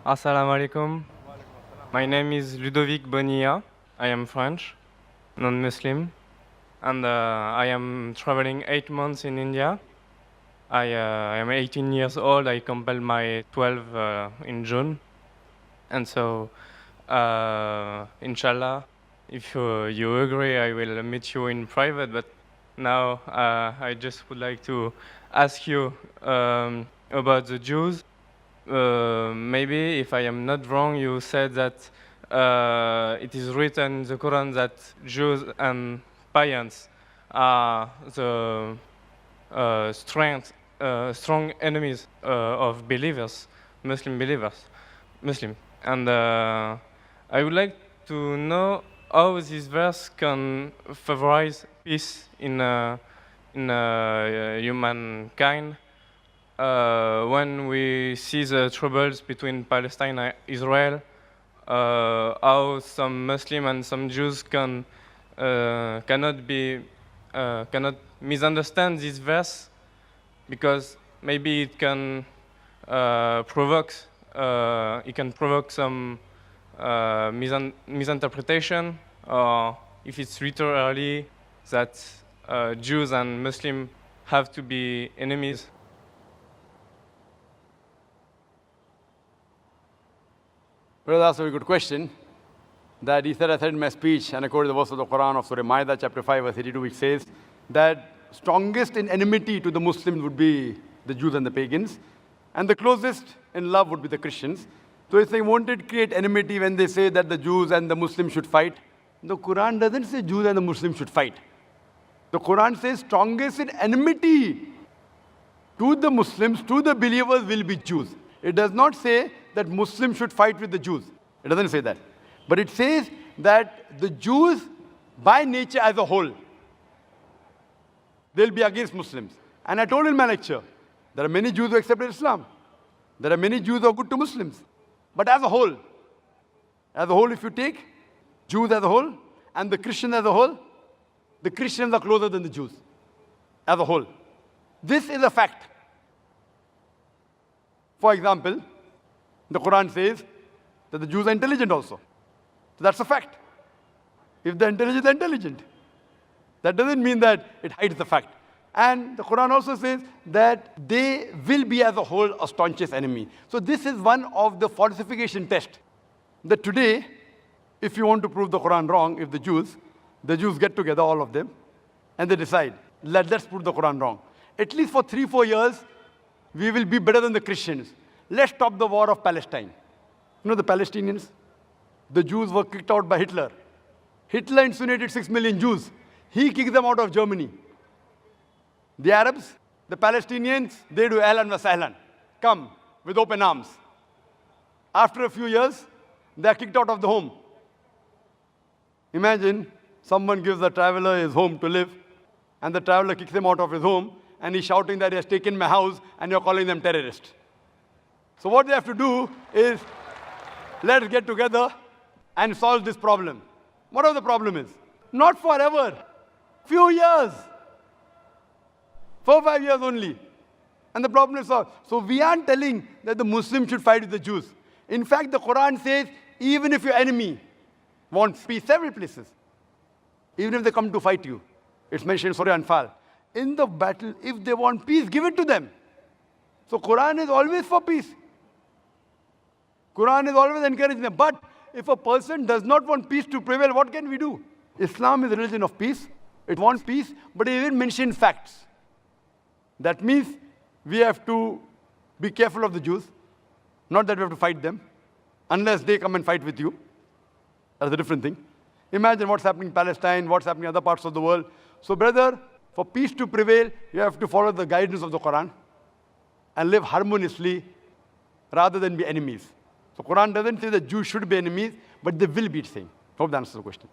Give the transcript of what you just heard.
Assalamu alaikum. My name is Ludovic Bonilla. I am French, non-Muslim, and I am traveling 8 months in India. I am 18 years old. I completed my 12 in June, and so inshallah, if you agree, I will meet you in private. But now I just would like to ask you about the Jews. Maybe, if I am not wrong, you said that it is written in the Quran that Jews and pagans are the strong enemies of believers, Muslim believers, Muslim. And I would like to know how this verse can favorize peace in humankind. When we see the troubles between Palestine and Israel, how some Muslim and some Jews cannot misunderstand this verse, because maybe it can provoke some misinterpretation, or if it's literally that Jews and Muslims have to be enemies. Brother, that's a very good question. That he said, I said in my speech, and I quoted the verse of the Quran of Surah Ma'idah, chapter 5, verse 82, which says that strongest in enmity to the Muslims would be the Jews and the pagans, and the closest in love would be the Christians. So if they wanted to create enmity when they say that the Jews and the Muslims should fight, the Quran doesn't say Jews and the Muslims should fight. The Quran says strongest in enmity to the Muslims, to the believers, will be Jews. It does not say that Muslims should fight with the Jews. It doesn't say that. But it says that the Jews, by nature as a whole, they'll be against Muslims. And I told in my lecture, there are many Jews who accepted Islam. There are many Jews who are good to Muslims. But as a whole, if you take Jews as a whole and the Christians as a whole, the Christians are closer than the Jews as a whole. This is a fact. For example, the Quran says that the Jews are intelligent also. So that's a fact. If they're intelligent, they're intelligent. That doesn't mean that it hides the fact. And the Quran also says that they will be as a whole a staunchest enemy. So this is one of the falsification tests. That today, if you want to prove the Quran wrong, if the Jews get together, all of them, and they decide, let's prove the Quran wrong. At least for 3-4 years, we will be better than the Christians. Let's stop the war of Palestine. You know the Palestinians? The Jews were kicked out by Hitler. Hitler incinerated 6 million Jews. He kicked them out of Germany. The Arabs, the Palestinians, they do ahlan wa sahlan. Come with open arms. After a few years, they are kicked out of the home. Imagine someone gives a traveler his home to live, and the traveler kicks him out of his home, and he's shouting that he has taken my house, and you're calling them terrorists. So what they have to do is, let's get together and solve this problem. Whatever the problem is. Not forever. Few years. 4-5 years only. And the problem is solved. So we aren't telling that the Muslims should fight with the Jews. In fact, the Quran says, even if your enemy wants peace, several places, even if they come to fight you, it's mentioned in Surah Anfal, in the battle, if they want peace, give it to them. So Quran is always for peace. Quran is always encouraging them. But if a person does not want peace to prevail, what can we do? Islam is a religion of peace. It wants peace, but it even mentions facts. That means we have to be careful of the Jews. Not that we have to fight them, unless they come and fight with you. That's a different thing. Imagine what's happening in Palestine, what's happening in other parts of the world. So brother, for peace to prevail, you have to follow the guidance of the Quran and live harmoniously rather than be enemies. So Quran doesn't say that Jews should be enemies, but they will be saying. Hope that answers the question.